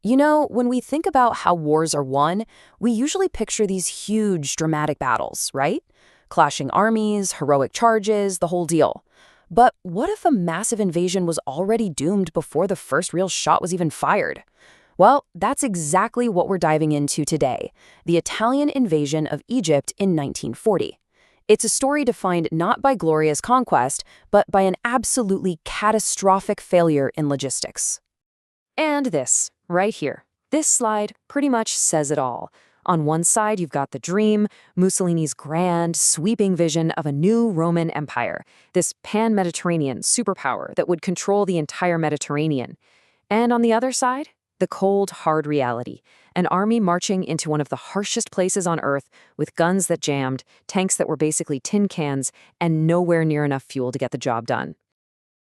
You know, when we think about how wars are won, we usually picture these huge, dramatic battles, right? Clashing armies, heroic charges, the whole deal. But what if a massive invasion was already doomed before the first real shot was even fired? Well, that's exactly what we're diving into today, the Italian invasion of Egypt in 1940. It's a story defined not by glorious conquest, but by an absolutely catastrophic failure in logistics. And this, right here. This slide pretty much says it all. On one side, you've got the dream, Mussolini's grand, sweeping vision of a new Roman Empire, this pan-Mediterranean superpower that would control the entire Mediterranean. And on the other side, the cold, hard reality, an army marching into one of the harshest places on Earth with guns that jammed, tanks that were basically tin cans, and nowhere near enough fuel to get the job done.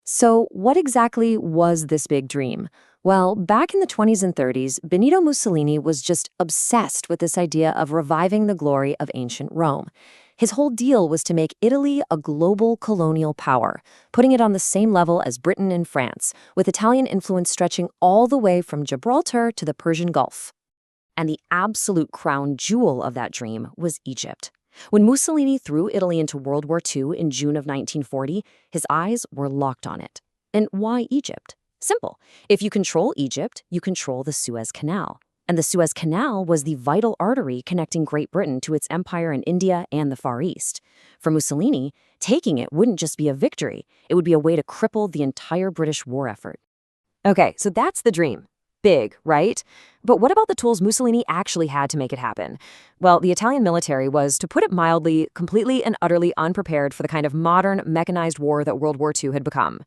So what exactly was this big dream? Well, back in the 20s and 30s, Benito Mussolini was just obsessed with this idea of reviving the glory of ancient Rome. His whole deal was to make Italy a global colonial power, putting it on the same level as Britain and France, with Italian influence stretching all the way from Gibraltar to the Persian Gulf. And the absolute crown jewel of that dream was Egypt. When Mussolini threw Italy into World War II in June of 1940, his eyes were locked on it. And why Egypt? Simple. If you control Egypt, you control the Suez Canal. And the Suez Canal was the vital artery connecting Great Britain to its empire in India and the Far East. For Mussolini, taking it wouldn't just be a victory, it would be a way to cripple the entire British war effort. Okay, so that's the dream. Big, right? But what about the tools Mussolini actually had to make it happen? Well, the Italian military was, to put it mildly, completely and utterly unprepared for the kind of modern, mechanized war that World War II had become.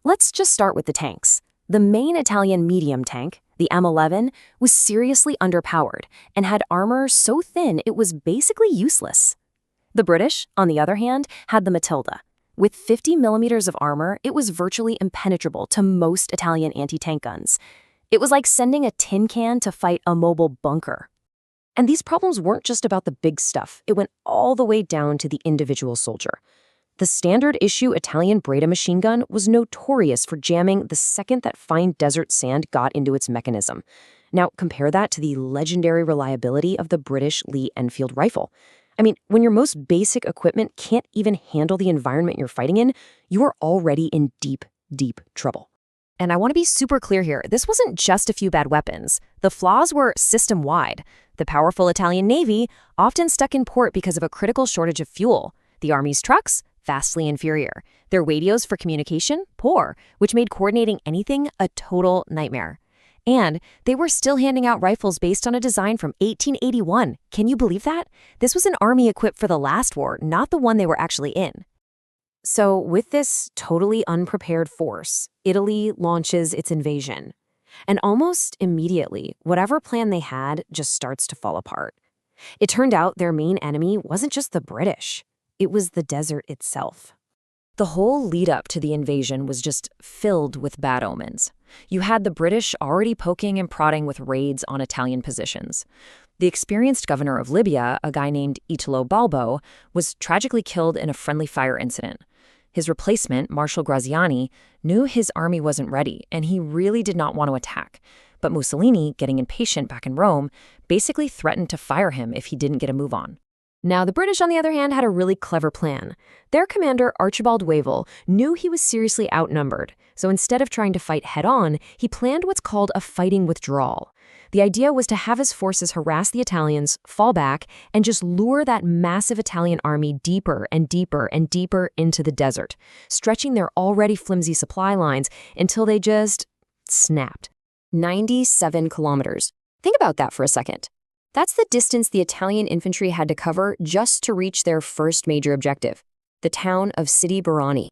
Let's just start with the tanks. The main Italian medium tank, the M11, was seriously underpowered and had armor so thin it was basically useless. The British, on the other hand, had the Matilda. With 50 millimeters of armor, it was virtually impenetrable to most Italian anti-tank guns. It was like sending a tin can to fight a mobile bunker. And these problems weren't just about the big stuff. It went all the way down to the individual soldier. The standard-issue Italian Breda machine gun was notorious for jamming the second that fine desert sand got into its mechanism. Now, compare that to the legendary reliability of the British Lee Enfield rifle. I mean, when your most basic equipment can't even handle the environment you're fighting in, you are already in deep, deep trouble. And I want to be super clear here, this wasn't just a few bad weapons. The flaws were system-wide. The powerful Italian Navy often stuck in port because of a critical shortage of fuel. The Army's trucks, vastly inferior. Their radios for communication, poor, which made coordinating anything a total nightmare. And they were still handing out rifles based on a design from 1881. Can you believe that? This was an army equipped for the last war, not the one they were actually in. So with this totally unprepared force, Italy launches its invasion. And almost immediately, whatever plan they had just starts to fall apart. It turned out their main enemy wasn't just the British. It was the desert itself. The whole lead-up to the invasion was just filled with bad omens. You had the British already poking and prodding with raids on Italian positions. The experienced governor of Libya, a guy named Italo Balbo, was tragically killed in a friendly fire incident. His replacement, Marshal Graziani, knew his army wasn't ready, and he really did not want to attack. But Mussolini, getting impatient back in Rome, basically threatened to fire him if he didn't get a move on. Now, the British, on the other hand, had a really clever plan. Their commander, Archibald Wavell, knew he was seriously outnumbered, so instead of trying to fight head-on, he planned what's called a fighting withdrawal. The idea was to have his forces harass the Italians, fall back, and just lure that massive Italian army deeper and deeper and deeper into the desert, stretching their already flimsy supply lines until they just snapped. 97 kilometers. Think about that for a second. That's the distance the Italian infantry had to cover just to reach their first major objective, the town of Sidi Barrani.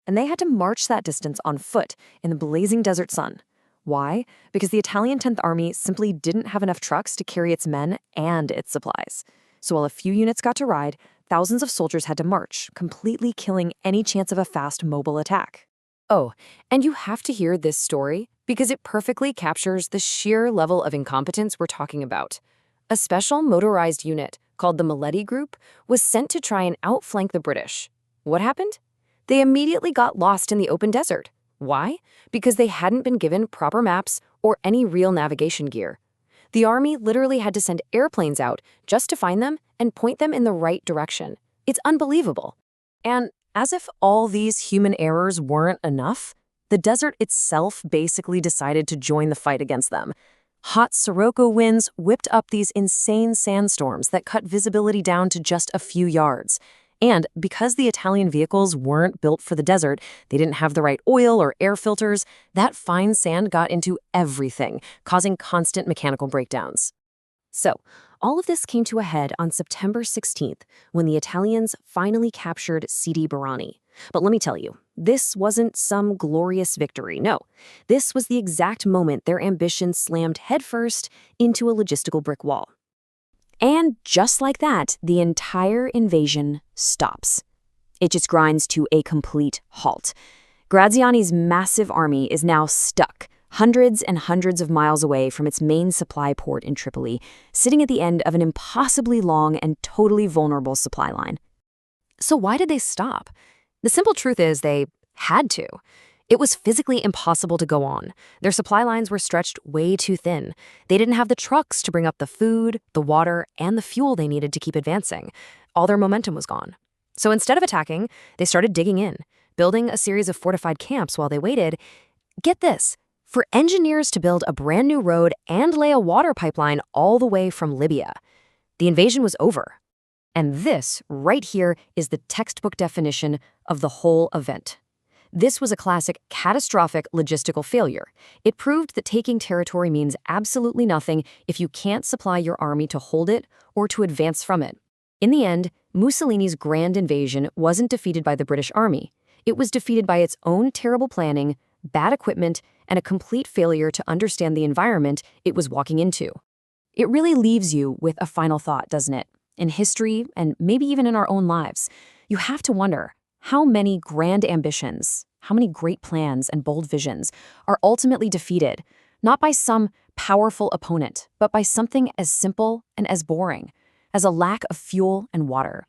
And they had to march that distance on foot in the blazing desert sun. Why? Because the Italian 10th Army simply didn't have enough trucks to carry its men and its supplies. So while a few units got to ride, thousands of soldiers had to march, completely killing any chance of a fast mobile attack. Oh, and you have to hear this story because it perfectly captures the sheer level of incompetence we're talking about. A special motorized unit called the Mileti Group was sent to try and outflank the British. What happened? They immediately got lost in the open desert. Why? Because they hadn't been given proper maps or any real navigation gear. The army literally had to send airplanes out just to find them and point them in the right direction. It's unbelievable. And as if all these human errors weren't enough, the desert itself basically decided to join the fight against them. Hot Sirocco winds whipped up these insane sandstorms that cut visibility down to just a few yards. And because the Italian vehicles weren't built for the desert, they didn't have the right oil or air filters, that fine sand got into everything, causing constant mechanical breakdowns. So, all of this came to a head on September 16th, when the Italians finally captured Sidi Barrani. But let me tell you, this wasn't some glorious victory, no. This was the exact moment their ambition slammed headfirst into a logistical brick wall. And just like that, the entire invasion stops. It just grinds to a complete halt. Graziani's massive army is now stuck, hundreds and hundreds of miles away from its main supply port in Tripoli, sitting at the end of an impossibly long and totally vulnerable supply line. So why did they stop? The simple truth is they had to. It was physically impossible to go on. Their supply lines were stretched way too thin. They didn't have the trucks to bring up the food, the water, and the fuel they needed to keep advancing. All their momentum was gone. So instead of attacking, they started digging in, building a series of fortified camps while they waited. Get this, for engineers to build a brand new road and lay a water pipeline all the way from Libya. The invasion was over. And this, right here, is the textbook definition of the whole event. This was a classic catastrophic logistical failure. It proved that taking territory means absolutely nothing if you can't supply your army to hold it or to advance from it. In the end, Mussolini's grand invasion wasn't defeated by the British army. It was defeated by its own terrible planning, bad equipment, and a complete failure to understand the environment it was walking into. It really leaves you with a final thought, doesn't it? In history, and maybe even in our own lives, you have to wonder, how many grand ambitions, how many great plans and bold visions are ultimately defeated, not by some powerful opponent, but by something as simple and as boring as a lack of fuel and water.